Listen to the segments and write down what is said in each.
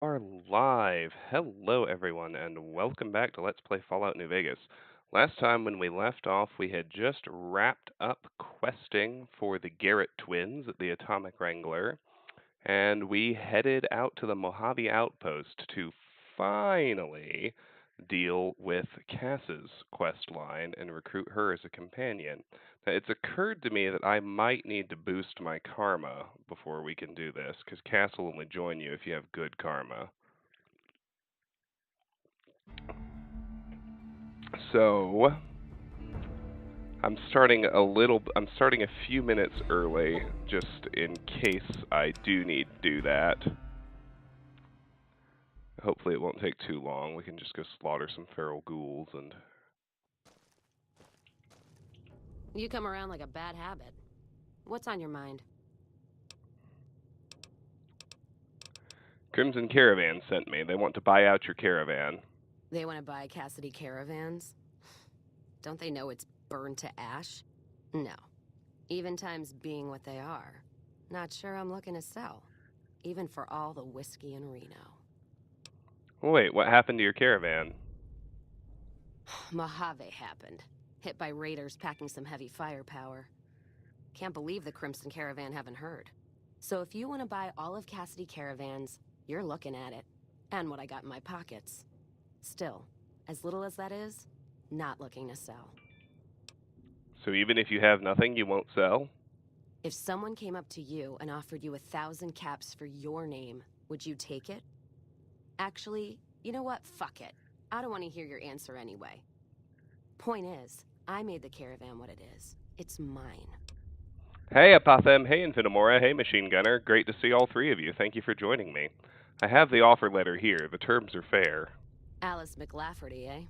Are live. Hello, everyone, and welcome back to Let's Play Fallout New Vegas. Last time when we left off, we had just wrapped up questing for the Garrett twins at the Atomic Wrangler, and we headed out to the Mojave Outpost to finally deal with Cass's quest line and recruit her as a companion. Now, it's occurred to me that I might need to boost my karma before we can do this, because Cass will only join you if you have good karma. So I'm starting a few minutes early just in case I do need to do that. Hopefully it won't take too long. We can just go slaughter some feral ghouls and You come around like a bad habit. What's on your mind? Crimson Caravan sent me. They want to buy out your caravan. They want to buy Cassidy Caravans? Don't they know it's burned to ash? No. Even times being what they are. Not sure I'm looking to sell. Even for all the whiskey in Reno. Wait, what happened to your caravan? Mojave happened. Hit by raiders packing some heavy firepower. Can't believe the Crimson Caravan haven't heard. So if you want to buy all of Cassidy Caravans, you're looking at it. And what I got in my pockets. Still, as little as that is, not looking to sell. So even if you have nothing, you won't sell? If someone came up to you and offered you 1,000 caps for your name, would you take it? Actually, you know what? Fuck it. I don't want to hear your answer anyway. Point is, I made the caravan what it is. It's mine. Hey, Apothem. Hey, Infinimora. Hey, Machine Gunner. Great to see all three of you. Thank you for joining me. I have the offer letter here. The terms are fair. Alice McLafferty, eh?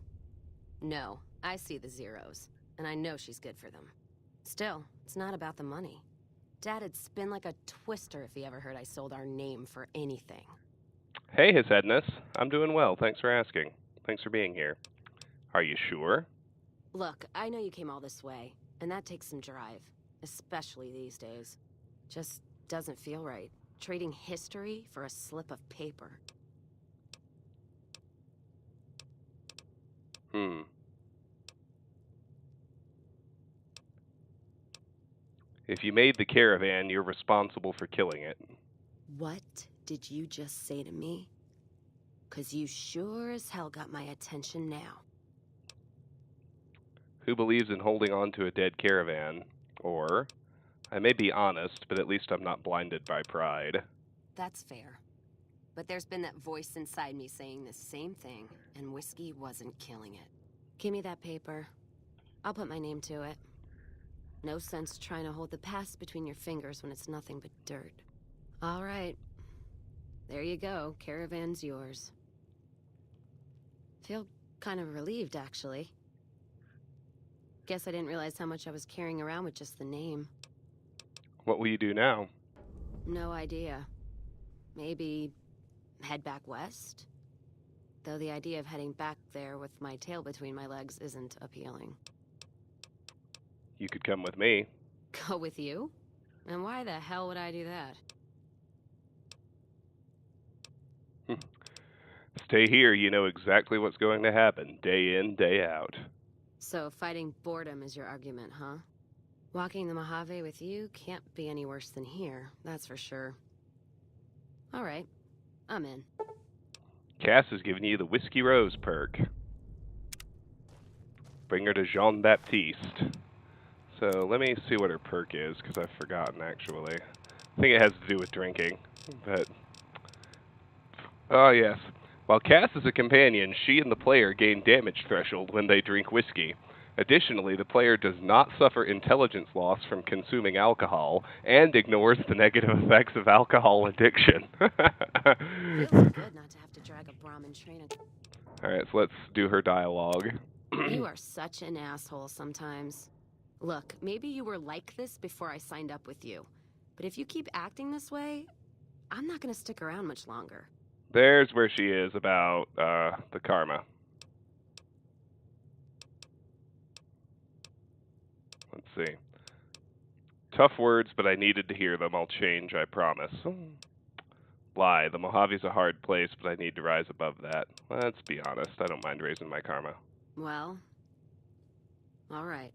No, I see the zeros, and I know she's good for them. Still, it's not about the money. Dad'd spin like a twister if he ever heard I sold our name for anything. Hey, His Headness. I'm doing well. Thanks for asking. Thanks for being here. Are you sure? Look, I know you came all this way, and that takes some drive, especially these days. Just doesn't feel right. Trading history for a slip of paper. If you made the caravan, you're responsible for killing it. What did you just say to me? 'Cause you sure as hell got my attention now. Who believes in holding on to a dead caravan? Or, I may be honest, but at least I'm not blinded by pride. That's fair. But there's been that voice inside me saying the same thing, and whiskey wasn't killing it. Give me that paper. I'll put my name to it. No sense trying to hold the past between your fingers when it's nothing but dirt. All right. There you go. Caravan's yours. Feel kind of relieved, actually. Guess I didn't realize how much I was carrying around with just the name. What will you do now? No idea. Maybe head back west? Though the idea of heading back there with my tail between my legs isn't appealing. You could come with me. Go with you? And why the hell would I do that? Stay here, you know exactly what's going to happen, day in, day out. So fighting boredom is your argument, huh? Walking the Mojave with you can't be any worse than here, that's for sure. All right, I'm in. Cass is giving you the Whiskey Rose perk. Bring her to Jean Baptiste. So let me see what her perk is, because I've forgotten, actually. I think it has to do with drinking, but... Oh, yes. While Cass is a companion, she and the player gain damage threshold when they drink whiskey. Additionally, the player does not suffer intelligence loss from consuming alcohol and ignores the negative effects of alcohol addiction. Feels good not to have to drag a Brahmin train. Alright, so let's do her dialogue. You are such an asshole sometimes. Look, maybe you were like this before I signed up with you. But if you keep acting this way, I'm not gonna stick around much longer. There's where she is about the karma. Let's see. Tough words, but I needed to hear them. I'll change, I promise. Lie. The Mojave's a hard place, but I need to rise above that. Let's be honest. I don't mind raising my karma. Well, all right.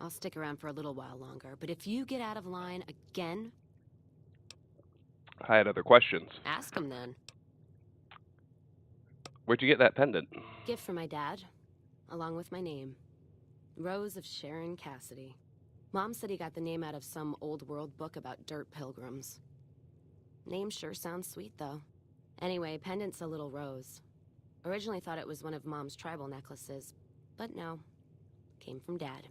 I'll stick around for a little while longer, but if you get out of line again, I had other questions. ask him then. Where'd you get that pendant? Gift from my dad, along with my name. Rose of Sharon Cassidy. Mom said he got the name out of some old world book about dirt pilgrims. Name sure sounds sweet, though. Anyway, pendant's a little rose. Originally thought it was one of Mom's tribal necklaces, but no. Came from Dad.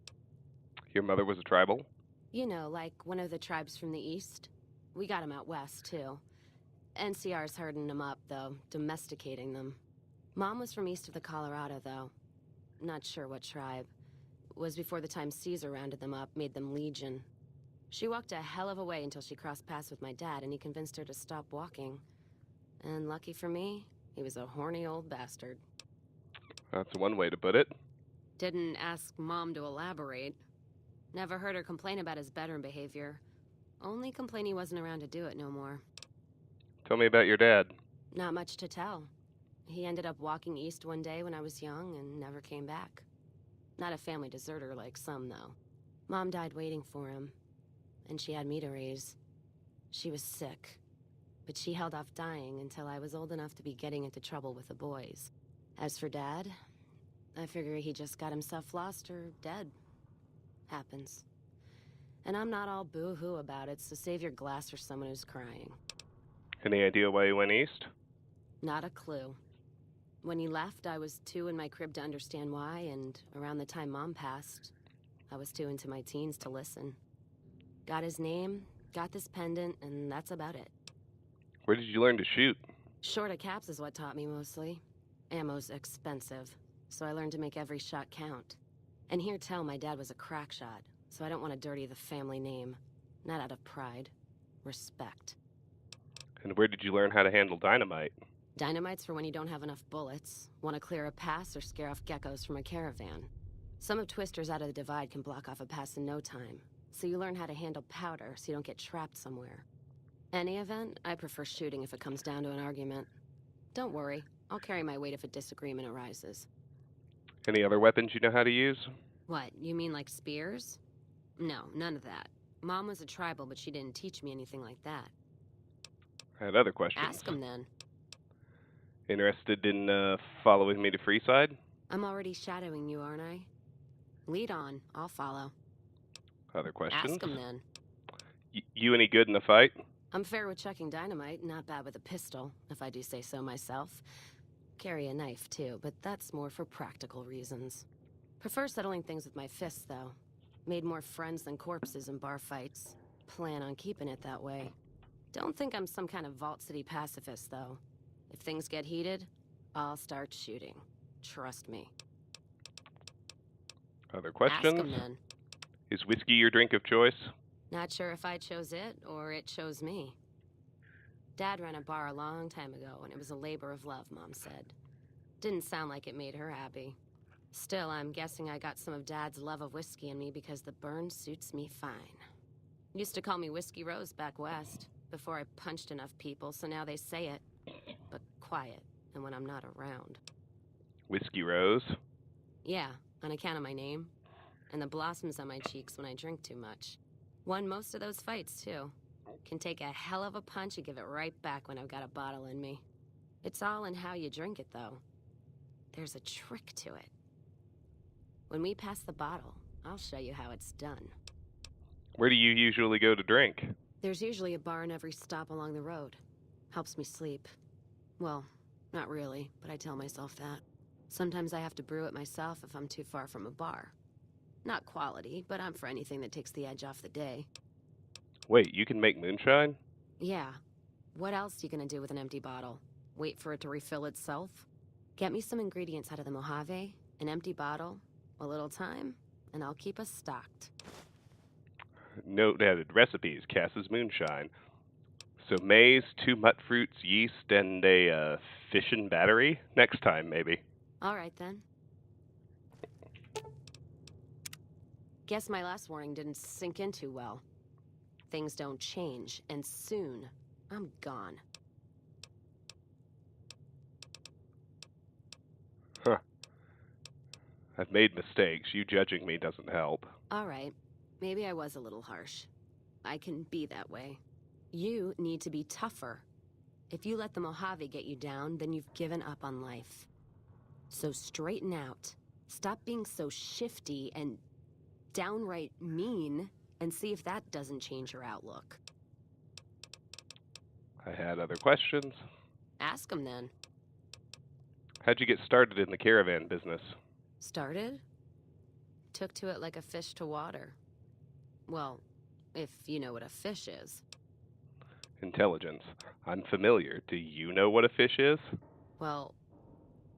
Your mother was a tribal? You know, like one of the tribes from the east. We got 'em out west, too. NCR's herding 'em up, though, domesticating them. Mom was from east of the Colorado, though. Not sure what tribe. Was before the time Caesar rounded them up, made them legion. She walked a hell of a way until she crossed paths with my dad, and he convinced her to stop walking. And lucky for me, he was a horny old bastard. That's one way to put it. Didn't ask Mom to elaborate. Never heard her complain about his bedroom behavior. Only complain he wasn't around to do it no more. Tell me about your dad. Not much to tell. He ended up walking east one day when I was young and never came back. Not a family deserter like some, though. Mom died waiting for him, and she had me to raise. She was sick, but she held off dying until I was old enough to be getting into trouble with the boys. As for Dad, I figure he just got himself lost or dead. Happens. And I'm not all boo-hoo about it, so save your glass for someone who's crying. Any idea why you went east? Not a clue. When he left, I was too in my crib to understand why, and around the time Mom passed, I was too into my teens to listen. Got his name, got this pendant, and that's about it. Where did you learn to shoot? Short of caps is what taught me mostly. Ammo's expensive, so I learned to make every shot count. And hear tell my dad was a crack shot, so I don't want to dirty the family name. Not out of pride. Respect. And where did you learn how to handle dynamite? Dynamite's for when you don't have enough bullets, want to clear a pass or scare off geckos from a caravan. Some of Twister's out of the divide can block off a pass in no time, so you learn how to handle powder so you don't get trapped somewhere. Any event, I prefer shooting if it comes down to an argument. Don't worry, I'll carry my weight if a disagreement arises. Any other weapons you know how to use? What, you mean like spears? No, none of that. Mom was a tribal, but she didn't teach me anything like that. I had other questions. Ask him then. Interested in following me to Freeside? I'm already shadowing you, aren't I? Lead on, I'll follow. Other questions? Ask him then. You any good in a fight? I'm fair with chucking dynamite, not bad with a pistol, if I do say so myself. Carry a knife, too, but that's more for practical reasons. Prefer settling things with my fists, though. Made more friends than corpses in bar fights. Plan on keeping it that way. Don't think I'm some kind of Vault City pacifist, though. If things get heated, I'll start shooting. Trust me. Other questions? Ask him then. Is whiskey your drink of choice? Not sure if I chose it or it chose me. Dad ran a bar a long time ago, and it was a labor of love, Mom said. Didn't sound like it made her happy. Still, I'm guessing I got some of Dad's love of whiskey in me because the burn suits me fine. Used to call me Whiskey Rose back west, before I punched enough people, so now they say it. But quiet, and when I'm not around. Whiskey Rose? Yeah, on account of my name. And the blossoms on my cheeks when I drink too much. Won most of those fights, too. Can take a hell of a punch and give it right back when I've got a bottle in me. It's all in how you drink it, though. There's a trick to it. When we pass the bottle, I'll show you how it's done. Where do you usually go to drink? There's usually a bar in every stop along the road. Helps me sleep. Well, not really, but I tell myself that. Sometimes I have to brew it myself if I'm too far from a bar. Not quality, but I'm for anything that takes the edge off the day. Wait, you can make moonshine? Yeah. What else you gonna do with an empty bottle? Wait for it to refill itself? Get me some ingredients out of the Mojave, an empty bottle, a little time, and I'll keep us stocked. Note added recipes, Cass's moonshine. So maize, 2 mut fruits, yeast, and a fission battery? Next time, maybe. All right, then. Guess my last warning didn't sink in too well. Things don't change, and soon. I'm gone. Huh. I've made mistakes. You judging me doesn't help. All right. Maybe I was a little harsh. I can be that way. You need to be tougher. If you let the Mojave get you down, then you've given up on life. So straighten out. Stop being so shifty and downright mean, and see if that doesn't change your outlook. I had other questions. Ask him then. How'd you get started in the caravan business? Started? Took to it like a fish to water. Well, if you know what a fish is. Intelligence. I'm familiar. Do you know what a fish is? Well,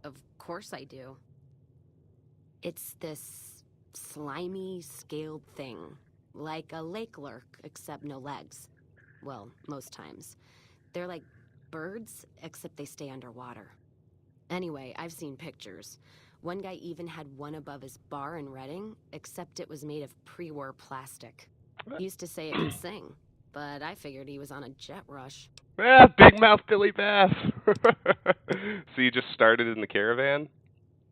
of course I do. It's this slimy, scaled thing. Like a lake lurk, except no legs. Well, most times. They're like birds, except they stay underwater. Anyway, I've seen pictures. One guy even had one above his bar in Reading, except it was made of pre-war plastic. He used to say it could sing, but I figured he was on a jet rush. Big mouth Billy Bass. So you just started in the caravan?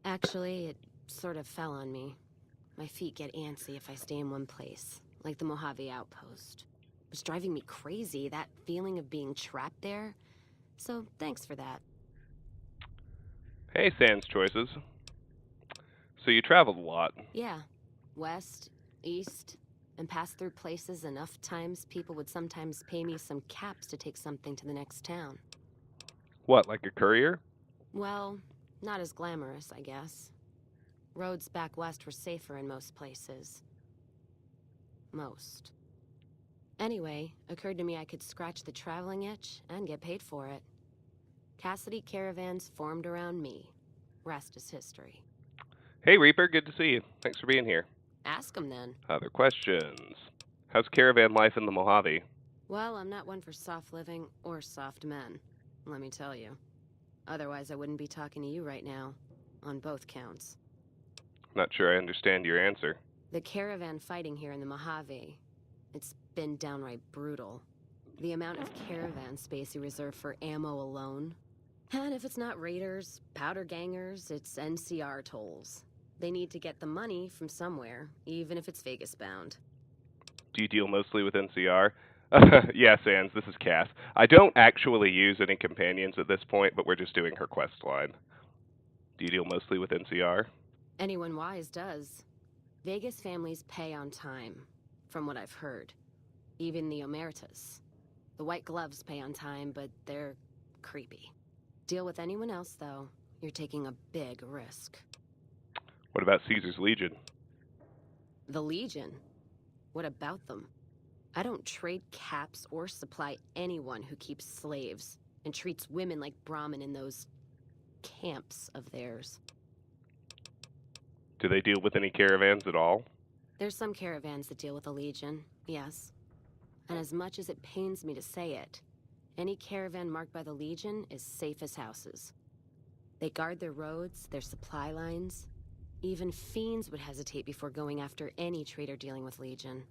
Actually, it sort of fell on me. My feet get antsy if I stay in one place, like the Mojave outpost. It was driving me crazy, that feeling of being trapped there. So, thanks for that. Hey, Sans Choices. So you traveled a lot. Yeah. West, east, and passed through places enough times people would sometimes pay me some caps to take something to the next town. What, like a courier? Well, not as glamorous, I guess. Roads back west were safer in most places. Most. Anyway, occurred to me I could scratch the traveling itch and get paid for it. Cassidy Caravans formed around me. Rest is history. Hey, Reaper, good to see you. Thanks for being here. Ask 'em then. Other questions. How's caravan life in the Mojave? Well, I'm not one for soft living or soft men, let me tell you. Otherwise, I wouldn't be talking to you right now, on both counts. Not sure I understand your answer. The caravan fighting here in the Mojave, it's been downright brutal. The amount of caravan space you reserve for ammo alone. And if it's not raiders, powder gangers, it's NCR tolls. They need to get the money from somewhere, even if it's Vegas bound. Do you deal mostly with NCR? Yeah, Sans, this is Cass. I don't actually use any companions at this point, but we're just doing her quest line. Do you deal mostly with NCR? Anyone wise does. Vegas families pay on time, from what I've heard. Even the Omertas. The White Gloves pay on time, but they're creepy. Deal with anyone else, though, you're taking a big risk. What about Caesar's Legion? The Legion? What about them? I don't trade caps or supply anyone who keeps slaves and treats women like Brahmin in those camps of theirs. Do they deal with any caravans at all? There's some caravans that deal with the Legion, yes. And as much as it pains me to say it, any caravan marked by the Legion is safe as houses. They guard their roads, their supply lines. Even fiends would hesitate before going after any trader dealing with Legion.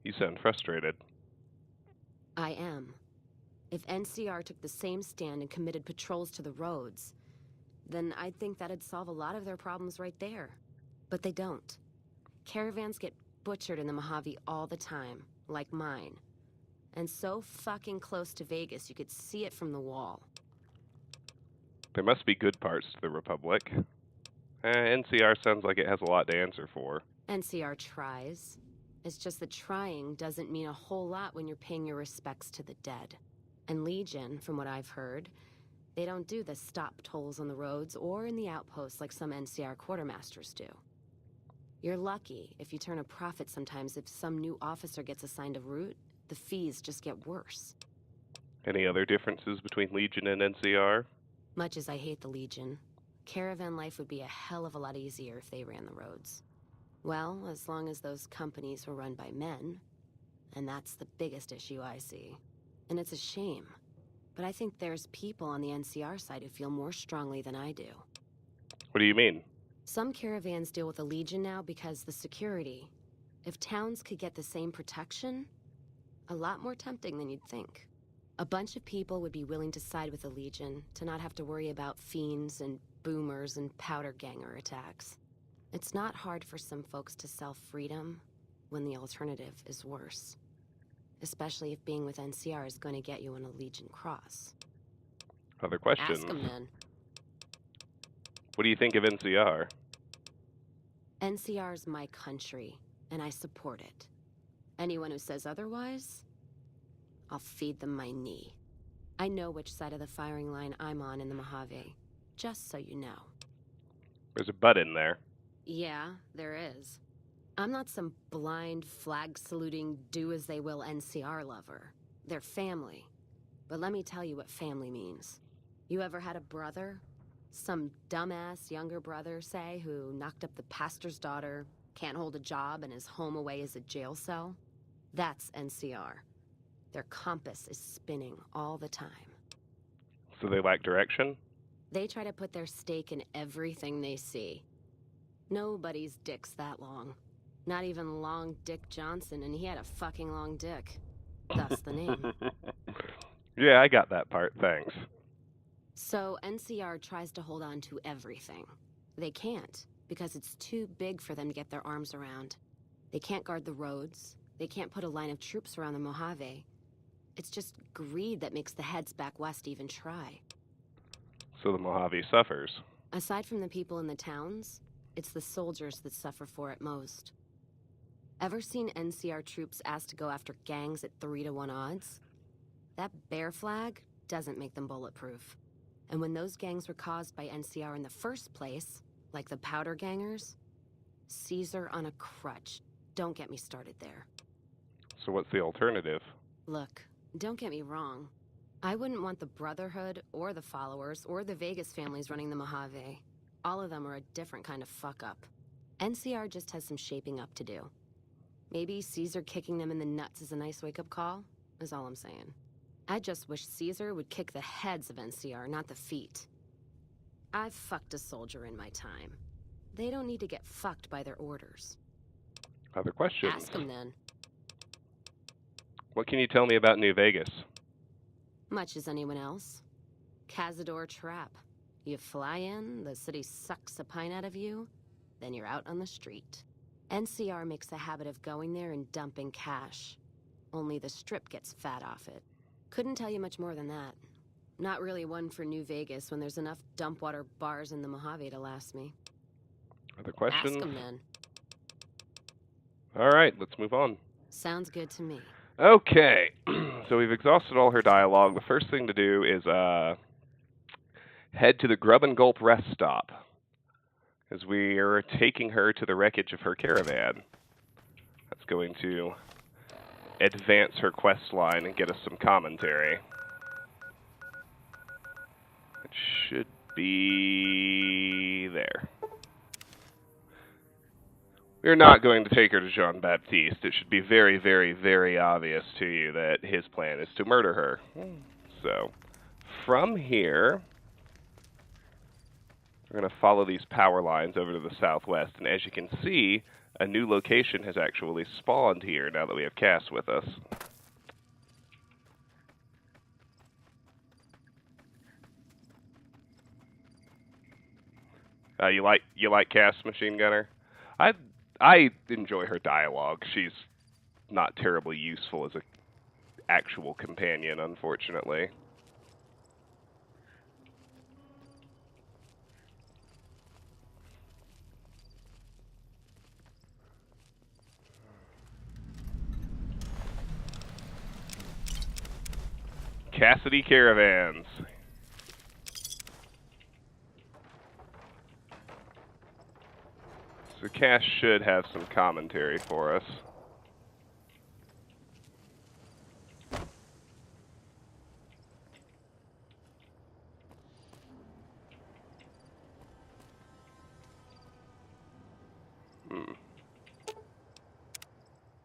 You sound frustrated. I am. If NCR took the same stand and committed patrols to the roads, then I'd think that'd solve a lot of their problems right there. But they don't. Caravans get butchered in the Mojave all the time, like mine. And so fucking close to Vegas you could see it from the wall. There must be good parts to the Republic. NCR sounds like it has a lot to answer for. NCR tries. It's just that trying doesn't mean a whole lot when you're paying your respects to the dead. And Legion, from what I've heard, they don't do the stop tolls on the roads or in the outposts like some NCR quartermasters do. You're lucky if you turn a profit sometimes. If some new officer gets assigned a route, the fees just get worse. Any other differences between Legion and NCR? Much as I hate the Legion, caravan life would be a hell of a lot easier if they ran the roads. Well, as long as those companies were run by men. And that's the biggest issue I see. And it's a shame. But I think there's people on the NCR side who feel more strongly than I do. What do you mean? Some caravans deal with the Legion now because the security. If towns could get the same protection, a lot more tempting than you'd think. A bunch of people would be willing to side with the Legion to not have to worry about fiends and boomers and powder ganger attacks. It's not hard for some folks to sell freedom when the alternative is worse. Especially if being with NCR is going to get you an Legion cross. Other questions? Ask them then. What do you think of NCR? NCR's my country, and I support it. Anyone who says otherwise, I'll feed them my knee. I know which side of the firing line I'm on in the Mojave, just so you know. There's a but in there. Yeah, there is. I'm not some blind, flag-saluting, do-as-they-will NCR lover. They're family. But let me tell you what family means. You ever had a brother? Some dumbass younger brother, say, who knocked up the pastor's daughter, can't hold a job, and his home away is a jail cell? That's NCR. Their compass is spinning all the time. So they lack direction? They try to put their stake in everything they see. Nobody's dick's that long. Not even Long Dick Johnson, and he had a fucking long dick. Thus the name. Yeah, I got that part, thanks. So NCR tries to hold on to everything. They can't, because it's too big for them to get their arms around. They can't guard the roads. They can't put a line of troops around the Mojave. It's just greed that makes the heads back west even try. So the Mojave suffers. Aside from the people in the towns, it's the soldiers that suffer for it most. Ever seen NCR troops asked to go after gangs at 3-to-1 odds? That bear flag doesn't make them bulletproof. And when those gangs were caused by NCR in the first place, like the powder gangers, Caesar on a crutch. Don't get me started there. So what's the alternative? Look, don't get me wrong. I wouldn't want the Brotherhood, or the Followers, or the Vegas families running the Mojave. All of them are a different kind of fuck-up. NCR just has some shaping up to do. Maybe Caesar kicking them in the nuts is a nice wake-up call, is all I'm saying. I just wish Caesar would kick the heads of NCR, not the feet. I've fucked a soldier in my time. They don't need to get fucked by their orders. Other questions? Ask them then. What can you tell me about New Vegas? Much as anyone else. Cazador trap. You fly in, the city sucks a pint out of you, then you're out on the street. NCR makes a habit of going there and dumping cash. Only the Strip gets fat off it. Couldn't tell you much more than that. Not really one for New Vegas when there's enough dump water bars in the Mojave to last me. Other questions? Ask them then. All right, let's move on. Sounds good to me. Okay, so we've exhausted all her dialogue. The first thing to do is head to the Grub and Gulp rest stop, as we are taking her to the wreckage of her caravan. That's going to advance her quest line and get us some commentary. It should be there. We're not going to take her to Jean-Baptiste. It should be very, very, very obvious to you that his plan is to murder her. So, from here, we're going to follow these power lines over to the southwest. And as you can see, a new location has actually spawned here now that we have Cass with us. You like Cass, Machine Gunner? I enjoy her dialogue. She's not terribly useful as an actual companion, unfortunately. Cassidy Caravans. So Cass should have some commentary for us.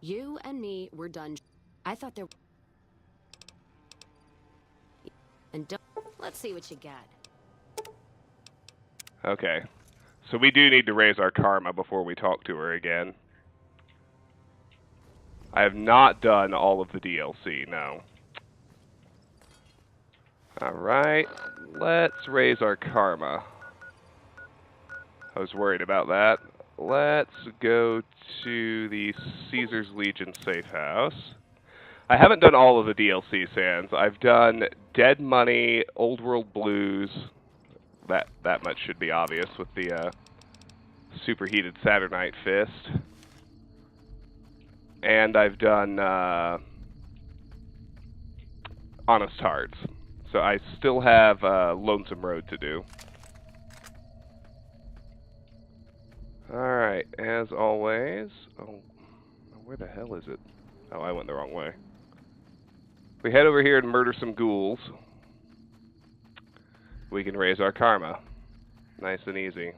You and me were done. I thought there... And don't... Let's see what you got. Okay. So we do need to raise our karma before we talk to her again. I have not done all of the DLC, no. Alright, let's raise our karma. I was worried about that. Let's go to the Caesar's Legion safe house. I haven't done all of the DLC sands. I've done Dead Money, Old World Blues. That much should be obvious with the superheated Saturnite Fist. And I've done Honest Hearts. So I still have Lonesome Road to do. Alright, as always... Oh, where the hell is it? Oh, I went the wrong way. We head over here and murder some ghouls. We can raise our karma. Nice and easy.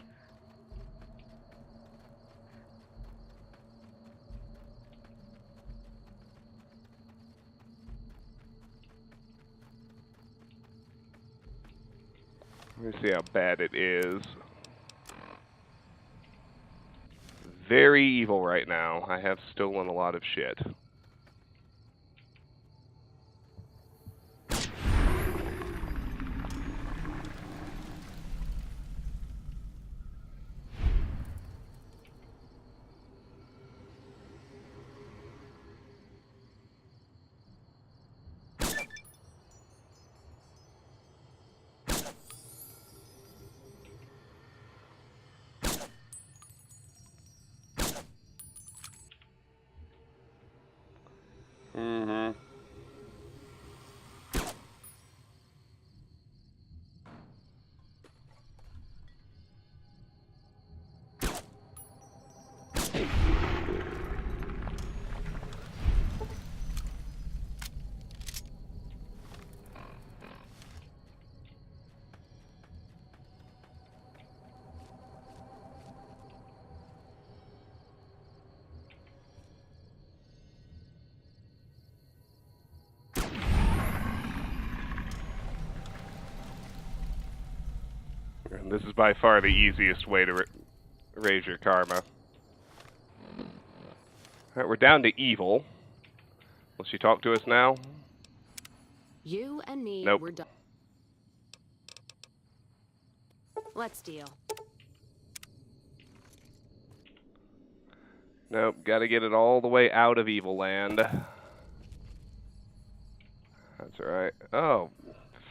Let me see how bad it is. Very evil right now. I have stolen a lot of shit. Mm-hmm. And this is by far the easiest way to raise your karma. Alright, we're down to evil. Will she talk to us now? You and me, Nope. we're done. Let's deal. Nope, gotta get it all the way out of Evil Land. That's alright. Oh,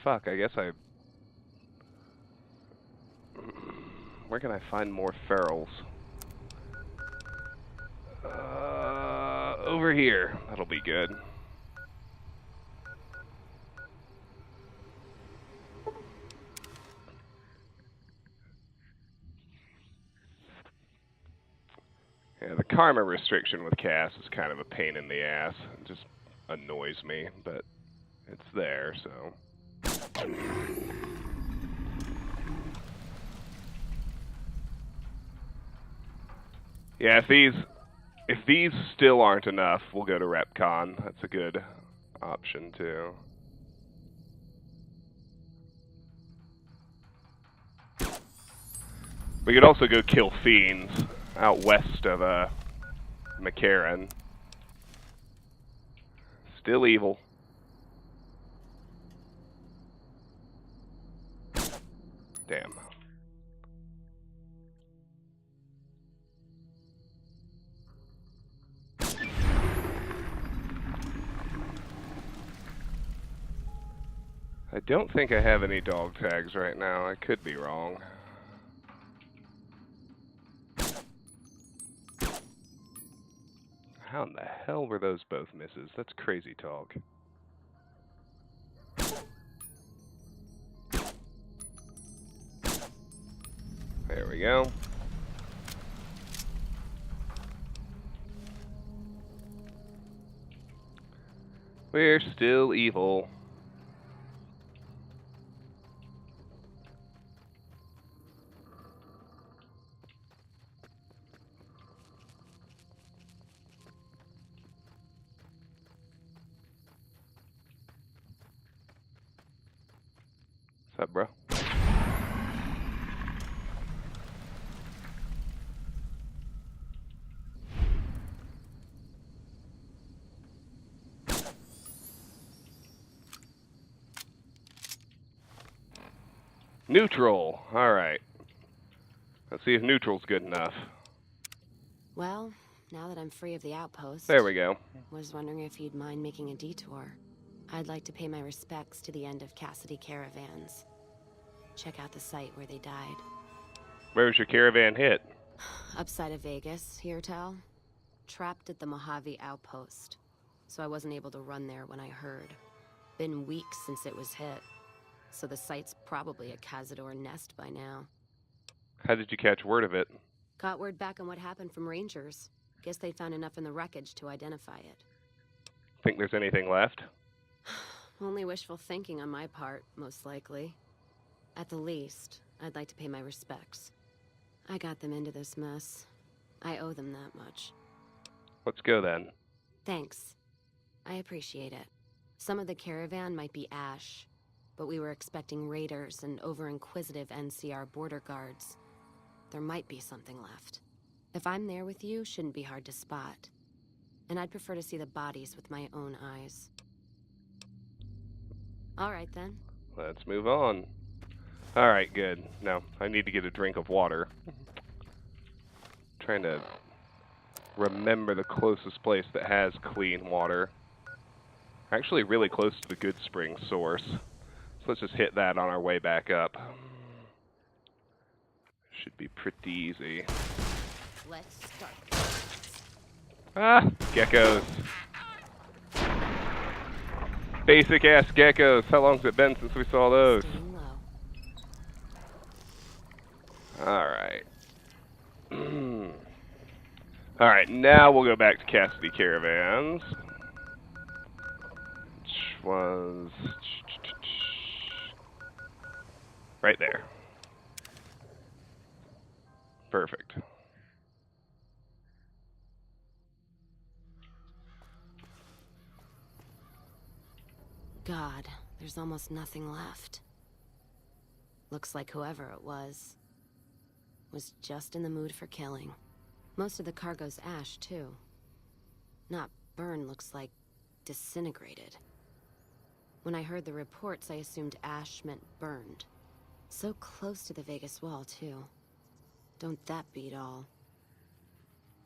fuck, I guess I... Where can I find more ferals? Over here. That'll be good. Yeah, the karma restriction with Cass is kind of a pain in the ass. It just annoys me, but it's there, so... Yeah, if these still aren't enough, we'll go to Repcon. That's a good option, too. We could also go kill fiends out west of McCarran. Still evil. Damn. I don't think I have any dog tags right now. I could be wrong. How in the hell were those both misses? That's crazy talk. There we go. We're still evil. What's up, bro? Neutral. Alright. Let's see if neutral's good enough. Well, now that I'm free of the outpost, There we go. was wondering if you'd mind making a detour. I'd like to pay my respects to the end of Cassidy Caravans. Check out the site where they died. Where's your caravan hit? Upside of Vegas, here, Tal. Trapped at the Mojave outpost. So I wasn't able to run there when I heard. Been weeks since it was hit. So the site's probably a Cazador nest by now. How did you catch word of it? Got word back on what happened from Rangers. Guess they found enough in the wreckage to identify it. Think there's anything left? Only wishful thinking on my part, most likely. At the least, I'd like to pay my respects. I got them into this mess. I owe them that much. Let's go then. Thanks. I appreciate it. Some of the caravan might be ash, but we were expecting raiders and over-inquisitive NCR border guards. There might be something left. If I'm there with you, shouldn't be hard to spot. And I'd prefer to see the bodies with my own eyes. All right, then. Let's move on. Alright, good. Now, I need to get a drink of water. Trying to remember the closest place that has clean water. Actually really close to the Good Spring source. So let's just hit that on our way back up. Should be pretty easy. Let's start. Ah, geckos. Basic ass geckos. How long's it been since we saw those? Staying low. Alright. Alright, now we'll go back to Cassidy Caravans. Which was right there. Perfect. God, there's almost nothing left. Looks like whoever it was just in the mood for killing. Most of the cargo's ash, too. Not burned, looks like disintegrated. When I heard the reports, I assumed ash meant burned. So close to the Vegas wall, too. Don't that beat all?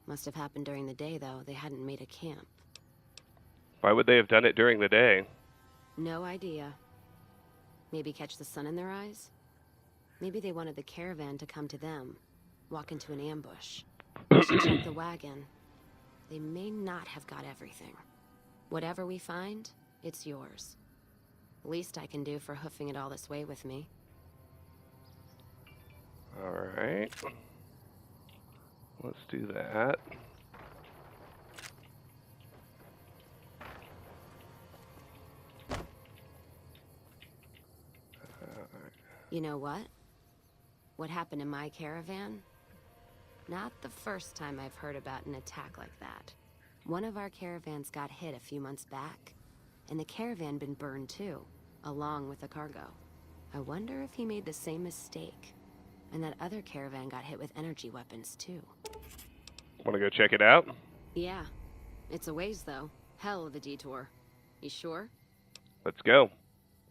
Must have happened during the day, though. They hadn't made a camp. Why would they have done it during the day? No idea. Maybe catch the sun in their eyes? Maybe they wanted the caravan to come to them, walk into an ambush. We should check the wagon. They may not have got everything. Whatever we find, it's yours. Least I can do for hoofing it all this way with me. Alright. Let's do that. You know what? What happened in my caravan? Not the first time I've heard about an attack like that. One of our caravans got hit a few months back, and the caravan been burned too, along with the cargo. I wonder if he made the same mistake, and that other caravan got hit with energy weapons too. Want to go check it out? Yeah. It's a ways, though. Hell of a detour. You sure? Let's go.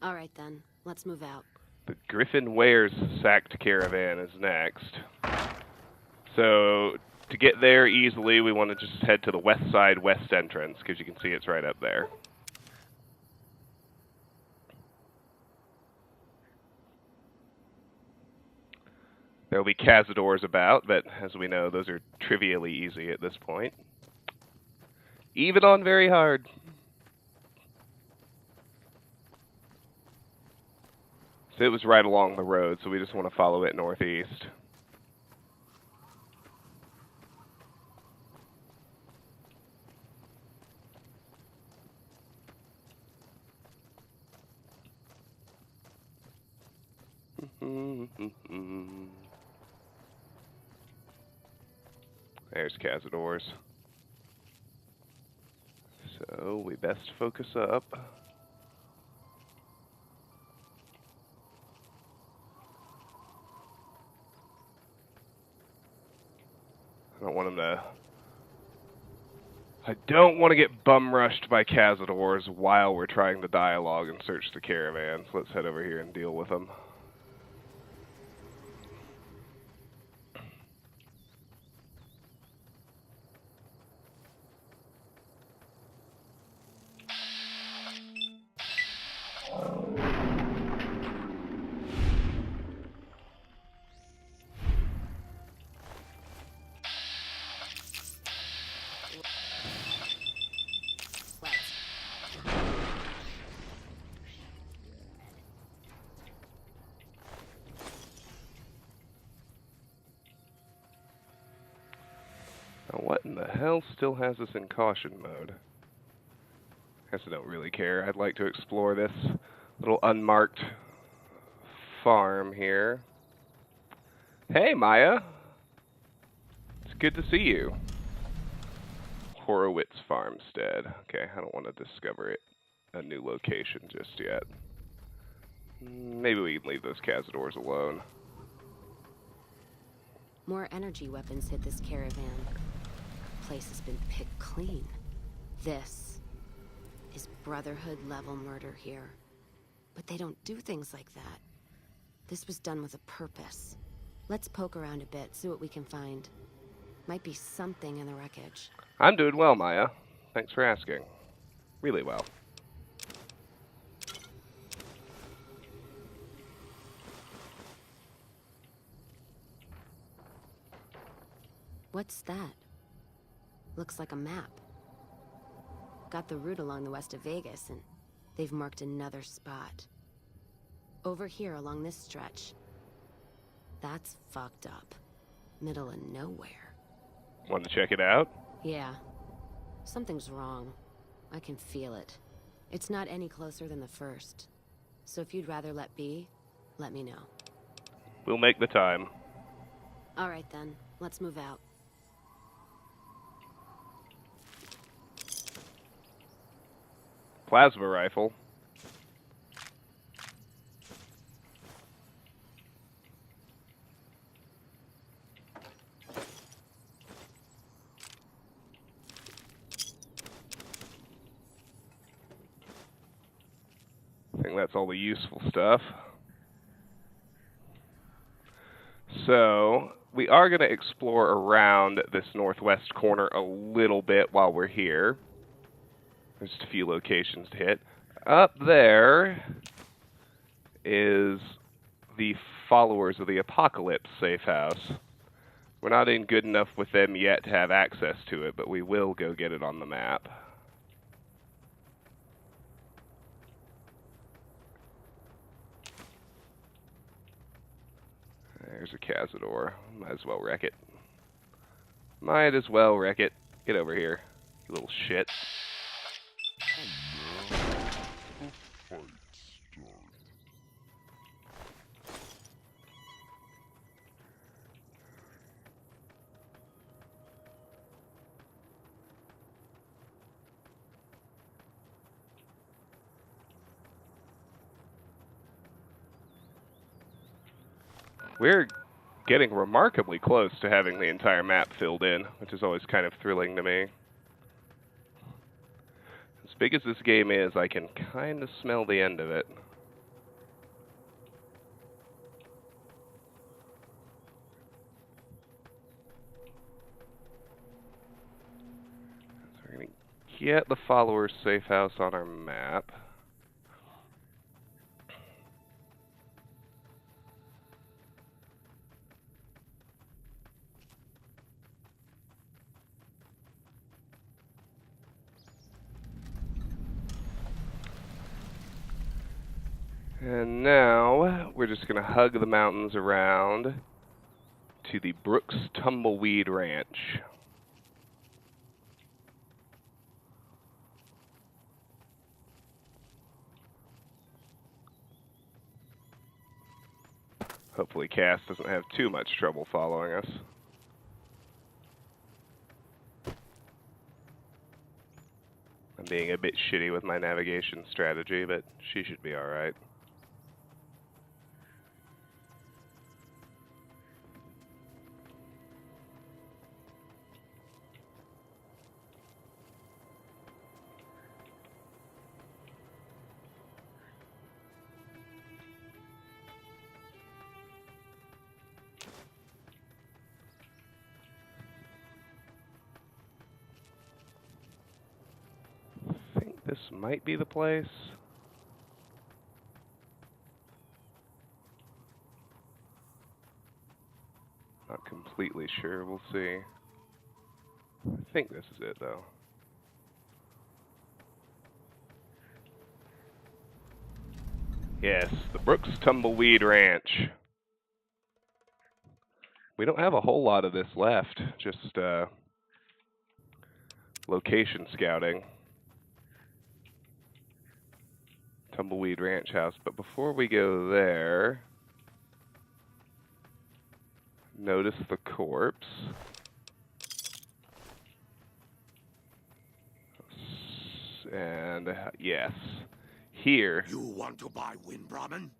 All right, then. Let's move out. The Griffin Ware's sacked caravan is next. So, to get there easily, we want to just head to the west side west entrance, because you can see it's right up there. There'll be Cazadors about, but as we know, those are trivially easy at this point. Even on very hard. So it was right along the road, so we just want to follow it northeast. There's Cazadors. So we best focus up. I don't want to get bum rushed by Cazadors while we're trying to dialogue and search the caravans. Let's head over here and deal with them. What in the hell still has us in caution mode? Guess I don't really care. I'd like to explore this little unmarked farm here. Hey, Maya. It's good to see you. Horowitz Farmstead. Okay, I don't want to discover it. A new location just yet. Maybe we can leave those Cazadors alone. More energy weapons hit this caravan. The place has been picked clean. This is Brotherhood-level murder here. But they don't do things like that. This was done with a purpose. Let's poke around a bit, see what we can find. Might be something in the wreckage. I'm doing well, Maya. Thanks for asking. Really well. What's that? Looks like a map. Got the route along the west of Vegas, and they've marked another spot. Over here along this stretch. That's fucked up. Middle of nowhere. Want to check it out? Yeah. Something's wrong. I can feel it. It's not any closer than the first. So if you'd rather let be, let me know. We'll make the time. All right then, let's move out. Plasma rifle. I think that's all the useful stuff. So, we are going to explore around this northwest corner a little bit while we're here. There's just a few locations to hit. Up there is the Followers of the Apocalypse safe house. We're not in good enough with them yet to have access to it, but we will go get it on the map. There's a Cazador. Might as well wreck it. Might as well wreck it. Get over here, you little shit. We're getting remarkably close to having the entire map filled in, which is always kind of thrilling to me. As big as this game is, I can kind of smell the end of it. So we're going to get the Followers safe house on our map. And now, we're just going to hug the mountains around to the Brooks Tumbleweed Ranch. Hopefully Cass doesn't have too much trouble following us. I'm being a bit shitty with my navigation strategy, but she should be alright. I think this might be the place. Not completely sure, we'll see. I think this is it, though. Yes, the Brooks Tumbleweed Ranch. We don't have a whole lot of this left, just location scouting. Tumbleweed Ranch House. But before we go there, notice the corpse. And yes, here. You want to buy Wind Brahmin?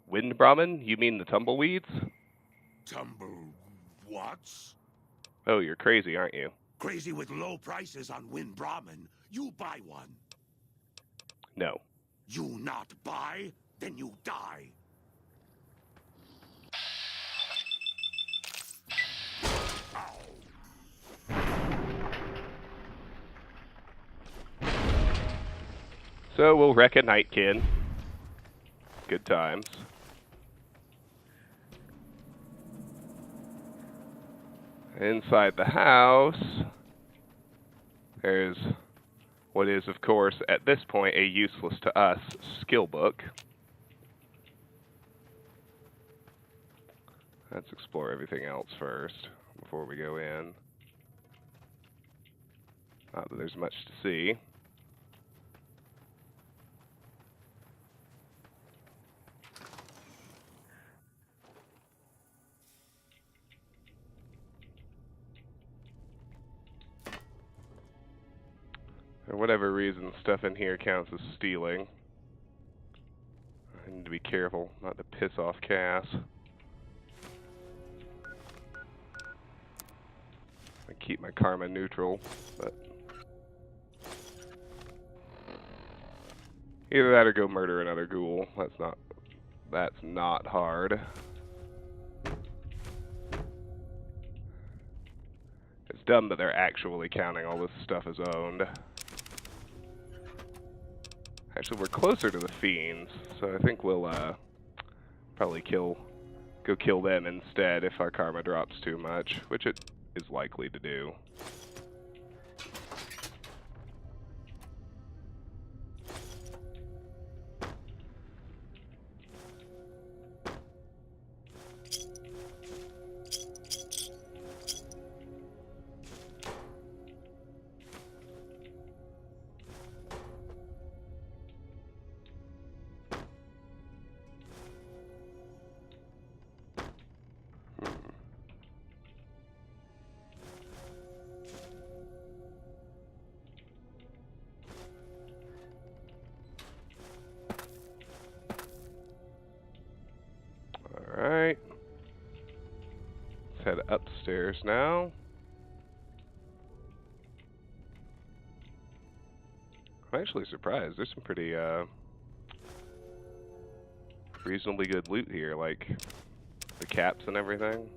Wind Brahmin? You mean the tumbleweeds? Tumble what's? Oh, you're crazy, aren't you? Crazy with low prices on Wind Brahmin. You buy one. No. You not buy, then you die. So we'll wreck a Nightkin. Good times. Inside the house, there's what is, of course, at this point, a useless to us skill book. Let's explore everything else first before we go in. Not that there's much to see. For whatever reason, stuff in here counts as stealing. I need to be careful not to piss off Cass. I keep my karma neutral, but either that or go murder another ghoul. That's not hard. It's dumb that they're actually counting all this stuff as owned. Actually, we're closer to the fiends, so I think we'll probably go kill them instead if our karma drops too much, which it is likely to do. Alright. Let's head upstairs now. I'm actually surprised. There's some pretty reasonably good loot here, like the caps and everything.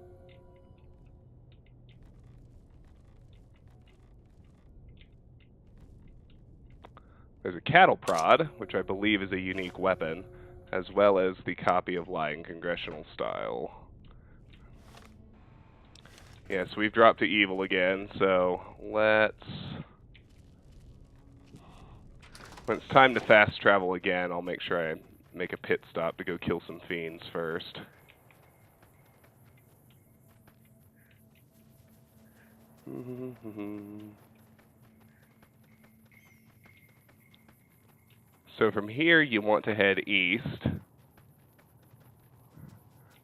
There's a cattle prod, which I believe is a unique weapon, as well as the copy of Lying Congressional Style. Yes, we've dropped to evil again, so when it's time to fast travel again, I'll make sure I make a pit stop to go kill some fiends first. So from here, you want to head east.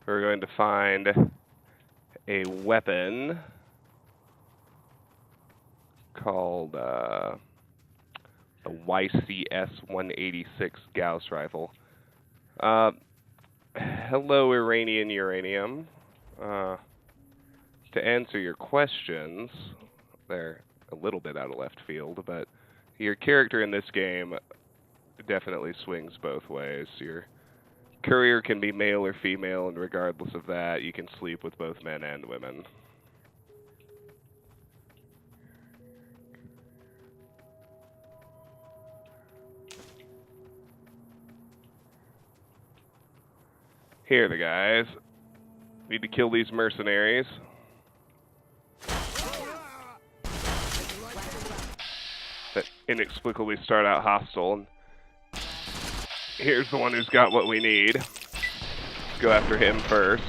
We're going to find a weapon called the YCS-186 Gauss rifle. Hello, Iranian Uranium. To answer your questions, they're a little bit out of left field, but your character in this game definitely swings both ways. Your courier can be male or female, and regardless of that, you can sleep with both men and women. Here are the guys. Need to kill these mercenaries. That inexplicably start out hostile. And here's the one who's got what we need. Let's go after him first.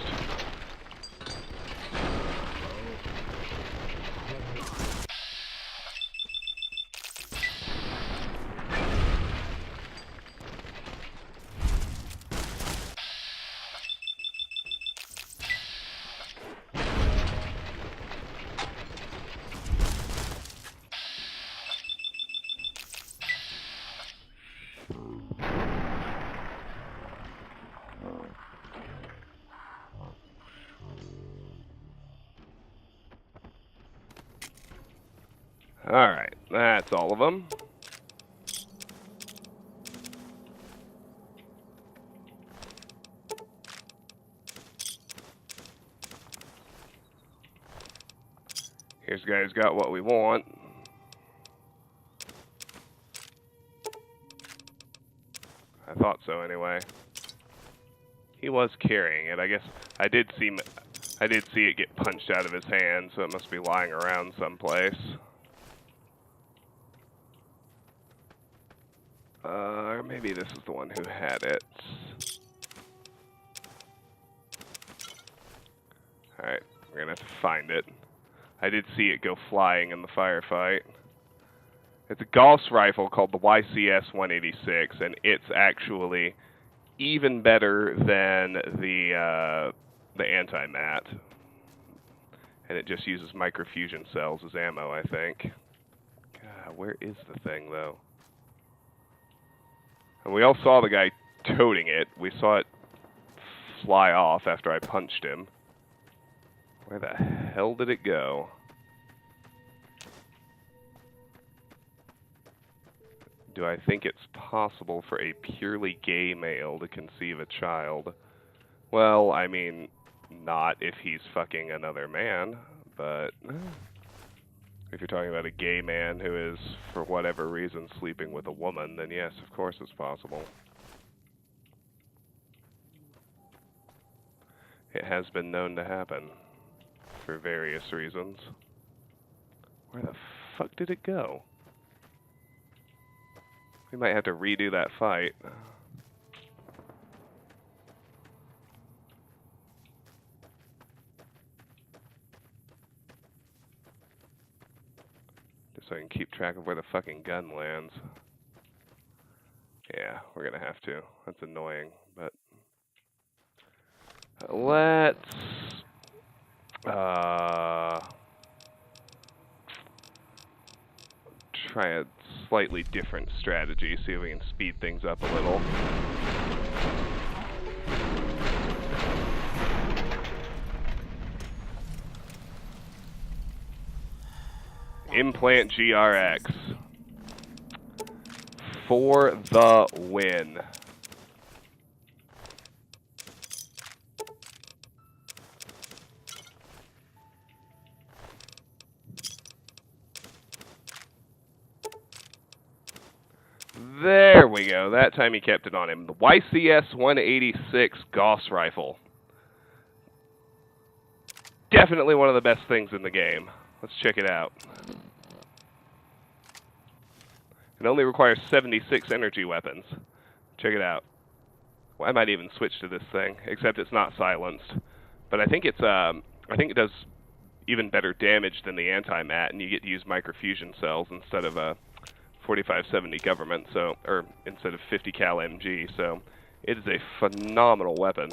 Alright, that's all of them. Here's a guy who's got what we want. I thought so anyway. He was carrying it. I guess I did see it get punched out of his hand, so it must be lying around someplace. Or maybe this is the one who had it. Alright, we're gonna have to find it. I did see it go flying in the firefight. It's a Gauss rifle called the YCS-186, and it's actually even better than the anti-mat. And it just uses microfusion cells as ammo, I think. God, where is the thing, though? And we all saw the guy toting it. We saw it fly off after I punched him. Where the hell did it go? Do I think it's possible for a purely gay male to conceive a child? Well, I mean, not if he's fucking another man, but if you're talking about a gay man who is, for whatever reason, sleeping with a woman, then yes, of course it's possible. It has been known to happen, for various reasons. Where the fuck did it go? We might have to redo that fight. Just so I can keep track of where the fucking gun lands. Yeah, we're gonna have to. That's annoying, but let's try a slightly different strategy, see if we can speed things up a little. Implant GRX. For the win. There we go. That time he kept it on him. The YCS-186 Gauss rifle. Definitely one of the best things in the game. Let's check it out. It only requires 76 energy weapons. Check it out. Well, I might even switch to this thing, except it's not silenced. But I think it does even better damage than the anti-mat, and you get to use microfusion cells instead of a 4570 government, or instead of 50 cal MG. So it is a phenomenal weapon.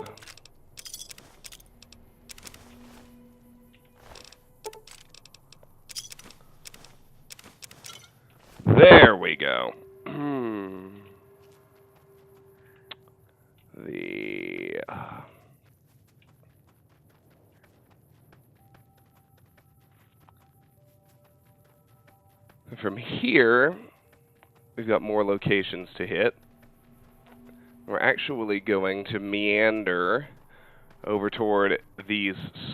There we go. From here, we've got more locations to hit. We're actually going to meander over toward the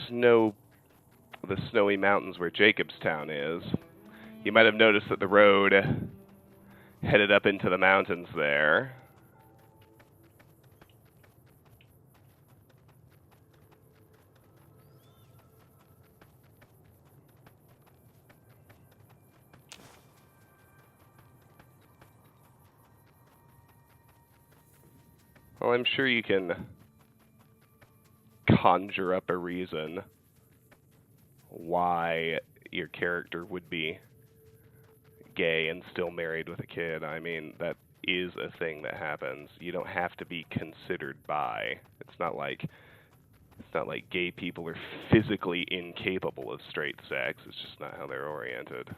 snowy mountains where Jacobstown is. You might have noticed that the road headed up into the mountains there. Well, I'm sure you can conjure up a reason why your character would be gay and still married with a kid. I mean, that is a thing that happens. You don't have to be considered bi. It's not like gay people are physically incapable of straight sex. It's just not how they're oriented.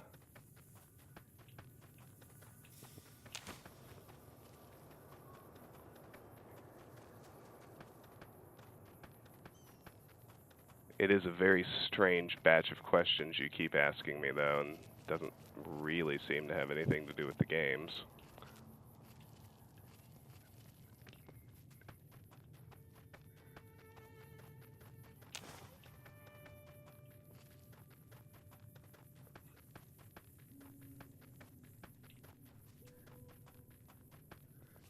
It is a very strange batch of questions you keep asking me, though, and doesn't really seem to have anything to do with the games.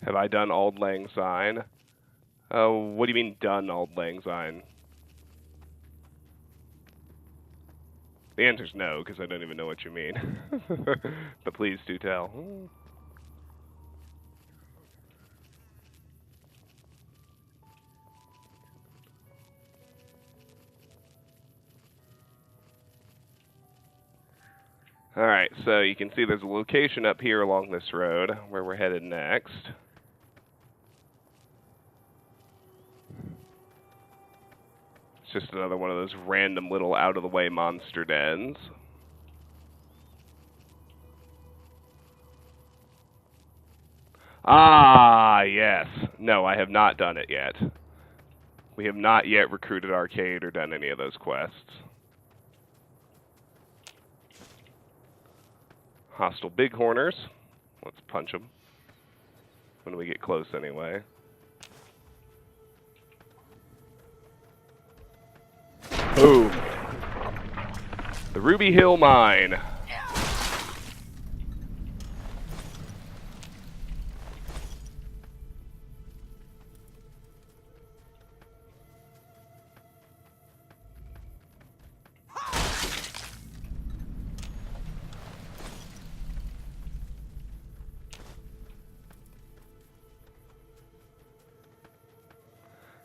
Have I done Auld Lang Syne? Oh, what do you mean done Auld Lang Syne? The answer's no, because I don't even know what you mean. But please do tell. Alright, so you can see there's a location up here along this road where we're headed next. It's just another one of those random little out-of-the-way monster dens. Ah, yes. No, I have not done it yet. We have not yet recruited Arcade or done any of those quests. Hostile Bighorners. Let's punch them. When we get close, anyway. Boom. The Ruby Hill Mine.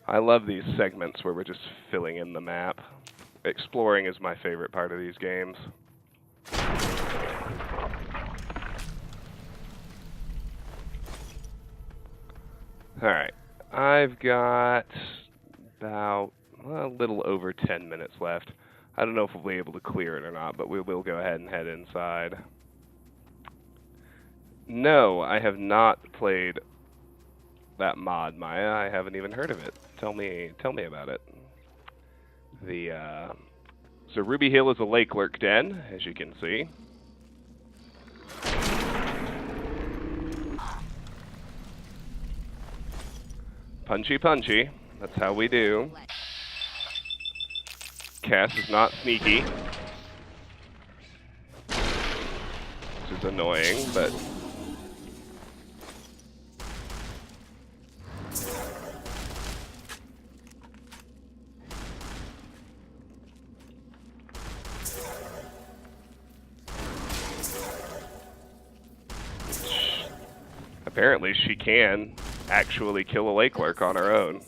I love these segments where we're just filling in the map. Exploring is my favorite part of these games. Alright, I've got about a little over 10 minutes left. I don't know if we'll be able to clear it or not, but we will go ahead and head inside. No, I have not played that mod, Maya. I haven't even heard of it. Tell me about it. So Ruby Hill is a lake lurk den, as you can see. Punchy punchy. That's how we do. Cass is not sneaky. Which is annoying, but... apparently she can actually kill a lake lurk on her own.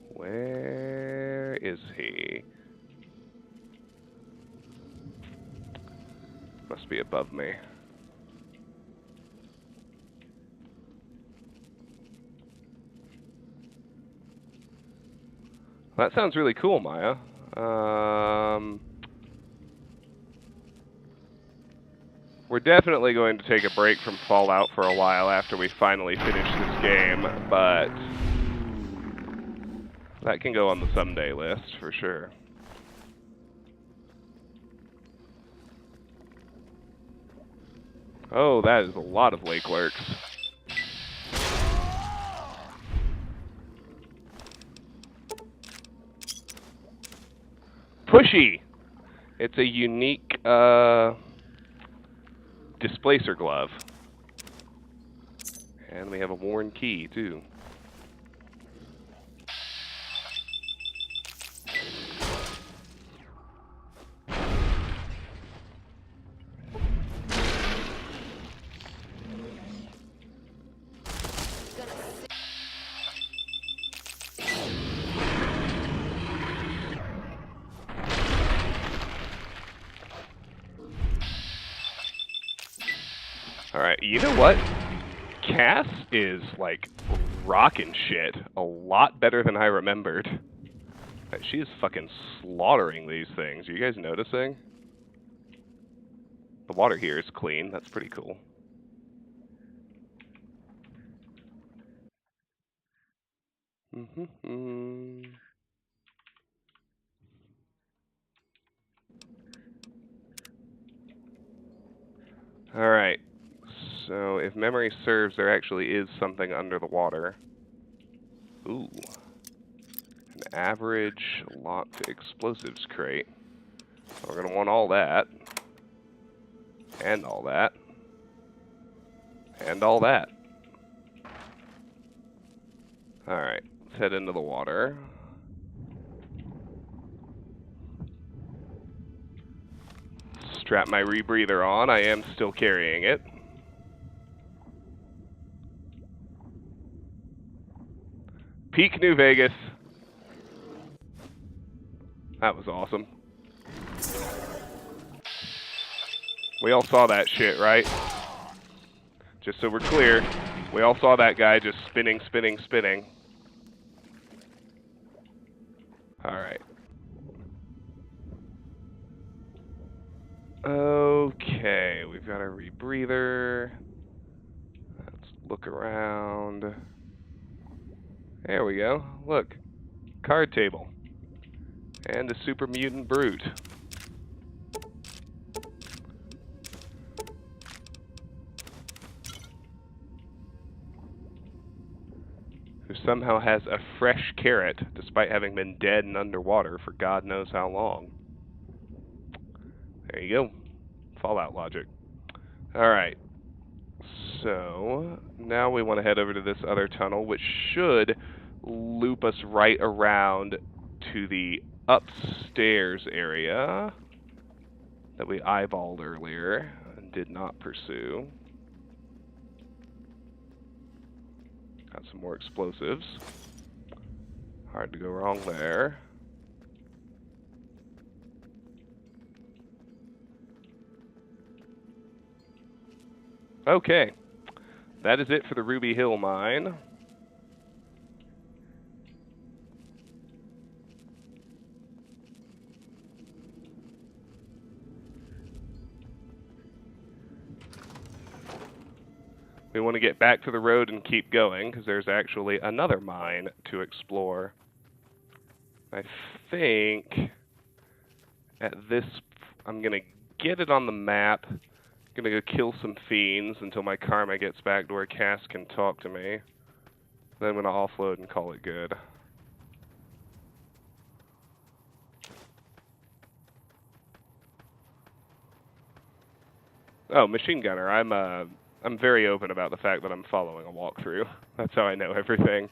Where is he? Must be above me. That sounds really cool, Maya. We're definitely going to take a break from Fallout for a while after we finally finish this game, but that can go on the someday list for sure. Oh, that is a lot of lake lurks. Pushy! It's a unique displacer glove. And we have a worn key, too. Alright, you know what? Cass is, like, rocking shit a lot better than I remembered. Like, she is fucking slaughtering these things. Are you guys noticing? The water here is clean. That's pretty cool. Alright. So, if memory serves, there actually is something under the water. Ooh. An average locked explosives crate. We're going to want all that. And all that. And all that. Alright, let's head into the water. Strap my rebreather on. I am still carrying it. Peak New Vegas. That was awesome. We all saw that shit, right? Just so we're clear, we all saw that guy just spinning, spinning, spinning. Alright. Okay, we've got our rebreather. Let's look around. There we go. Look. Card table. And a super mutant brute. Who somehow has a fresh carrot, despite having been dead and underwater for God knows how long. There you go. Fallout logic. Alright. So, now we want to head over to this other tunnel, which should loop us right around to the upstairs area that we eyeballed earlier and did not pursue. Got some more explosives. Hard to go wrong there. Okay. That is it for the Ruby Hill mine. We want to get back to the road and keep going, because there's actually another mine to explore. I think at this, I'm going to get it on the map. I'm going to go kill some fiends until my karma gets back to where Cass can talk to me. Then I'm going to offload and call it good. Oh, machine gunner. I'm very open about the fact that I'm following a walkthrough. That's how I know everything.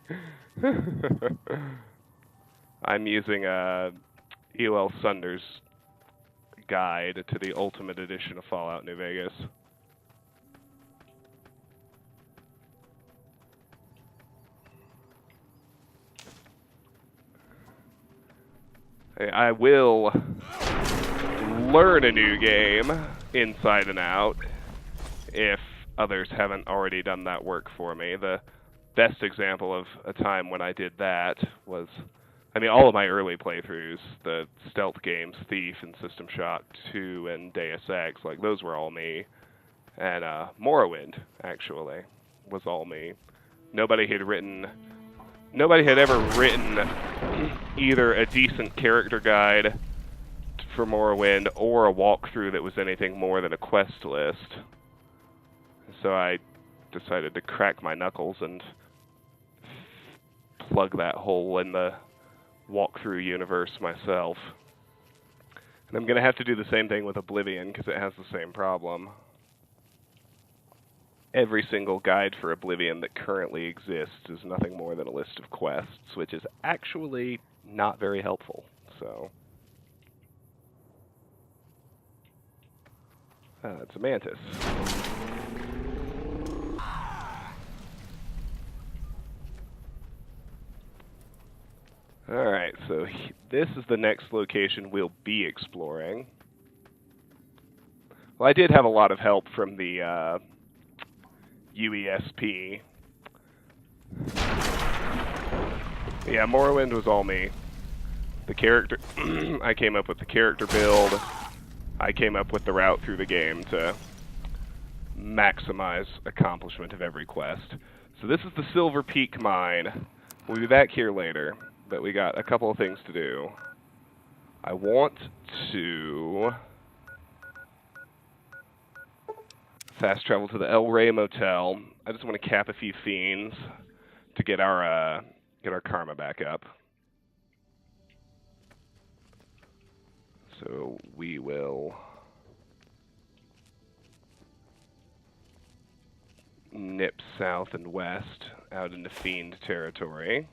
I'm using EOL Sunder's guide to the Ultimate Edition of Fallout New Vegas. I will learn a new game inside and out if others haven't already done that work for me. The best example of a time when I did that was, I mean, all of my early playthroughs, the stealth games, Thief and System Shock 2 and Deus Ex, like those were all me. And Morrowind, actually, was all me. Nobody had ever written either a decent character guide for Morrowind or a walkthrough that was anything more than a quest list. So I decided to crack my knuckles and plug that hole in the walkthrough universe myself. And I'm going to have to do the same thing with Oblivion because it has the same problem. Every single guide for Oblivion that currently exists is nothing more than a list of quests, which is actually not very helpful. So, it's a mantis. Alright, so this is the next location we'll be exploring. Well, I did have a lot of help from the UESP. Yeah, Morrowind was all me. The character, I came up with the character build. I came up with the route through the game to maximize accomplishment of every quest. So this is the Silver Peak mine. We'll be back here later, but we got a couple of things to do. I want to fast travel to the El Rey Motel. I just want to cap a few fiends to get our karma back up. So we will nip south and west out into fiend territory.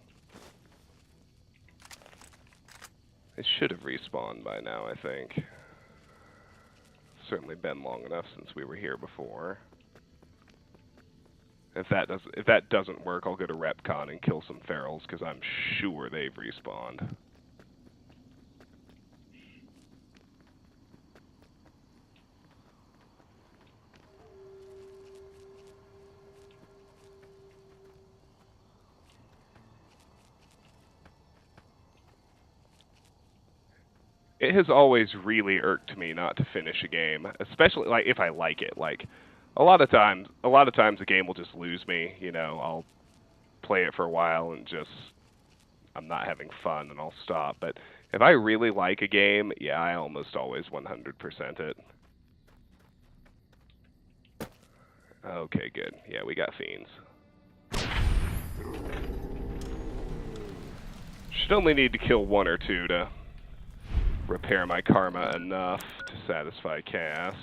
They should have respawned by now, I think. Certainly been long enough since we were here before. If that doesn't work, I'll go to Repcon and kill some ferals because I'm sure they've respawned. It has always really irked me not to finish a game, especially like if I like it. Like a lot of times a game will just lose me. You know, I'll play it for a while and just I'm not having fun and I'll stop. But if I really like a game, yeah, I almost always 100% it. Okay, good. Yeah, we got fiends. Should only need to kill one or two to repair my karma enough to satisfy Cass.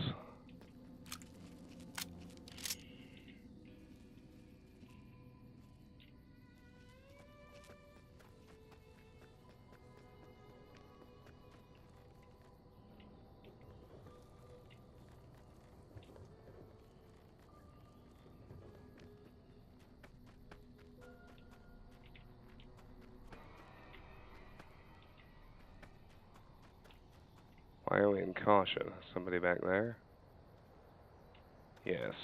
Why are we in caution? Somebody back there? Yes.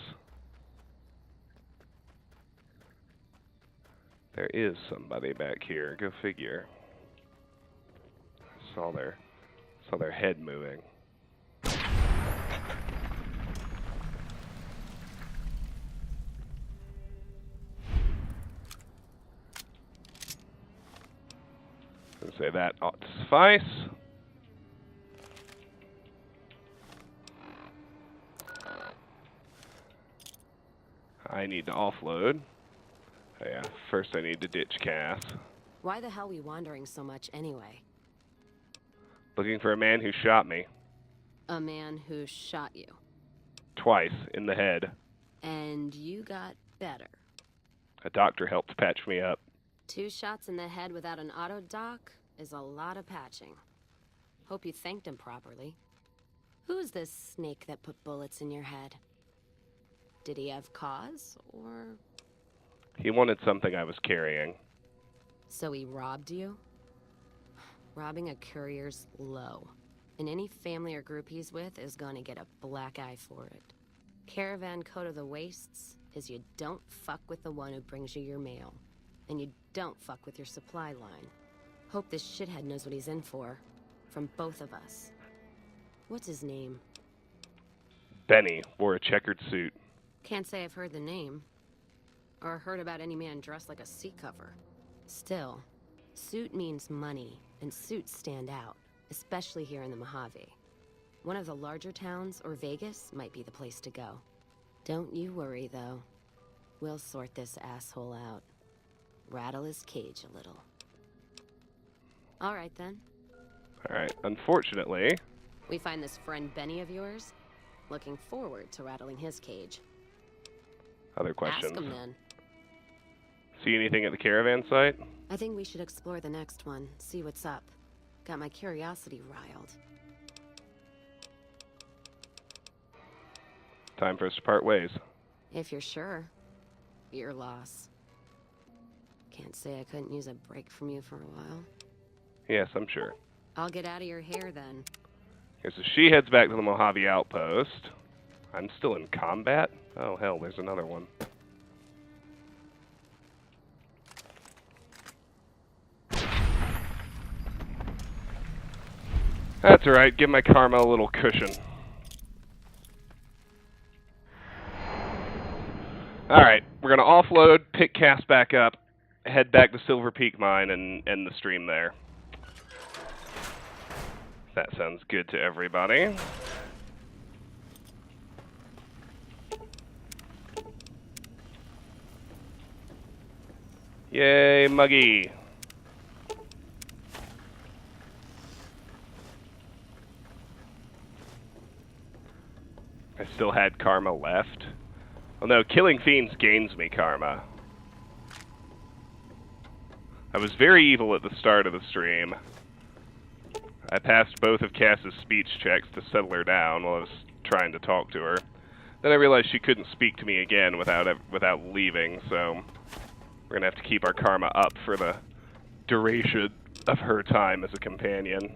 There is somebody back here. Go figure. Saw their head moving. I'd say that ought to suffice. I need to offload. Oh yeah, first I need to ditch Cass. Why the hell are we wandering so much anyway? Looking for a man who shot me. A man who shot you. Twice in the head. And you got better. A doctor helped patch me up. 2 shots in the head without an auto doc is a lot of patching. Hope you thanked him properly. Who's this snake that put bullets in your head? Did he have cause, or...? He wanted something I was carrying. So he robbed you? Robbing a courier's low. And any family or group he's with is gonna get a black eye for it. Caravan code of the wastes is you don't fuck with the one who brings you your mail. And you don't fuck with your supply line. Hope this shithead knows what he's in for. From both of us. What's his name? Benny wore a checkered suit. Can't say I've heard the name. Or heard about any man dressed like a seat cover. Still, suit means money, and suits stand out. Especially here in the Mojave. One of the larger towns, or Vegas, might be the place to go. Don't you worry, though. We'll sort this asshole out. Rattle his cage a little. All right, then. All right, unfortunately... We find this friend Benny of yours. Looking forward to rattling his cage. Other questions? Ask him, then. See anything at the caravan site? I think we should explore the next one, see what's up. Got my curiosity riled. Time for us to part ways. If you're sure. Your loss. Can't say I couldn't use a break from you for a while. Yes, I'm sure. I'll get out of your hair then. Okay, so she heads back to the Mojave outpost. I'm still in combat? Oh, hell, there's another one. That's alright, give my karma a little cushion. Alright, we're gonna offload, pick Cass back up, head back to Silver Peak Mine and end the stream there. That sounds good to everybody. Yay, Muggy! I still had karma left. Oh no, killing fiends gains me karma. I was very evil at the start of the stream. I passed both of Cass's speech checks to settle her down while I was trying to talk to her. Then I realized she couldn't speak to me again without leaving, so we're gonna have to keep our karma up for the duration of her time as a companion.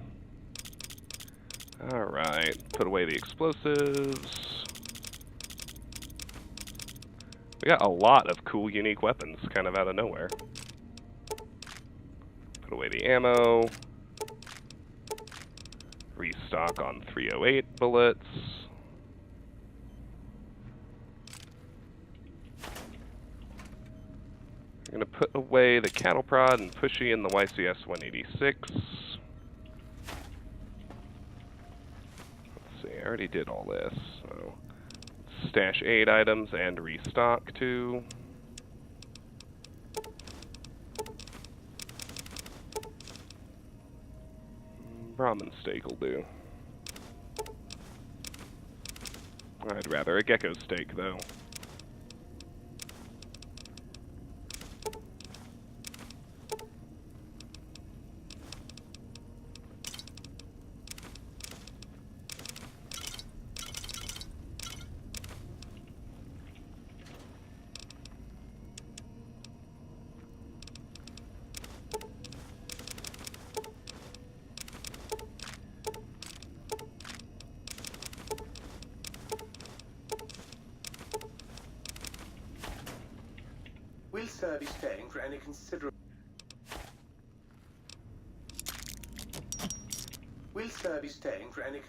Alright, put away the explosives. We got a lot of cool, unique weapons, kind of out of nowhere. Put away the ammo. Restock on 308 bullets. I'm going to put away the cattle prod and pushy in the YCS 186. Let's see, I already did all this. So stash 8 items and restock 2. Brahmin steak will do. I'd rather a gecko steak, though. Will sir be staying for any considerable... Will sir be staying for any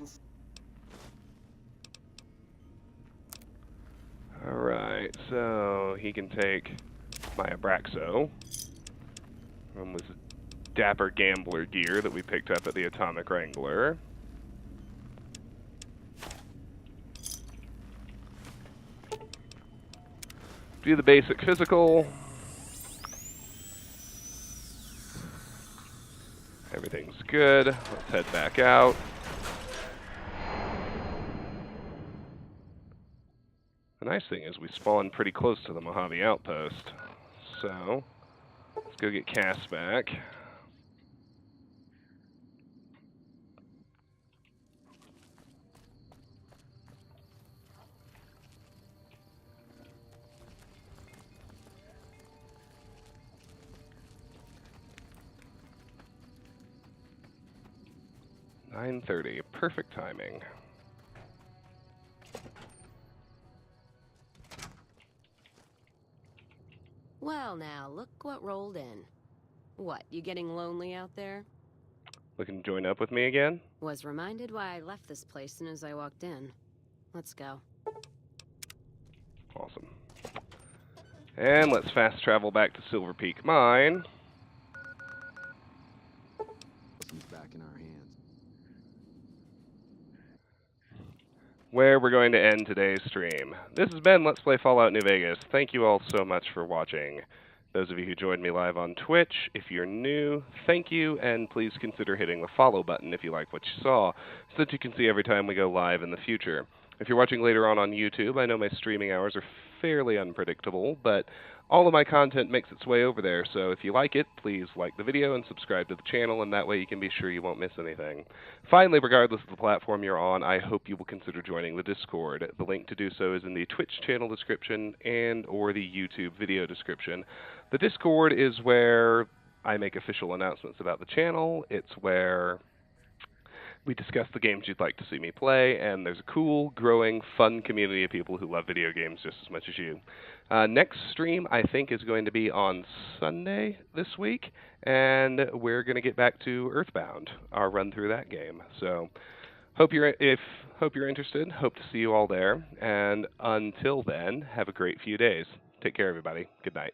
Alright, so he can take my Abraxo. From this dapper gambler gear that we picked up at the Atomic Wrangler. Do the basic physical. Everything's good. Let's head back out. The nice thing is we spawn pretty close to the Mojave Outpost. So, let's go get Cass back. $9:30, perfect timing. Well, now, look what rolled in. What, you getting lonely out there? Looking to join up with me again? Was reminded why I left this place as soon as I walked in. Let's go. Awesome. And let's fast travel back to Silver Peak Mine. Back in our hands. Where we're going to end today's stream. This has been Let's Play Fallout New Vegas. Thank you all so much for watching. Those of you who joined me live on Twitch, if you're new, thank you, and please consider hitting the follow button if you like what you saw, so that you can see every time we go live in the future. If you're watching later on YouTube, I know my streaming hours are fairly unpredictable, but all of my content makes its way over there, so if you like it, please like the video and subscribe to the channel, and that way you can be sure you won't miss anything. Finally, regardless of the platform you're on, I hope you will consider joining the Discord. The link to do so is in the Twitch channel description and or the YouTube video description. The Discord is where I make official announcements about the channel. It's where we discuss the games you'd like to see me play, and there's a cool, growing, fun community of people who love video games just as much as you. Next stream, I think, is going to be on Sunday this week, and we're going to get back to Earthbound, our run through that game. So, hope you're interested. Hope to see you all there, and until then, have a great few days. Take care, everybody. Good night.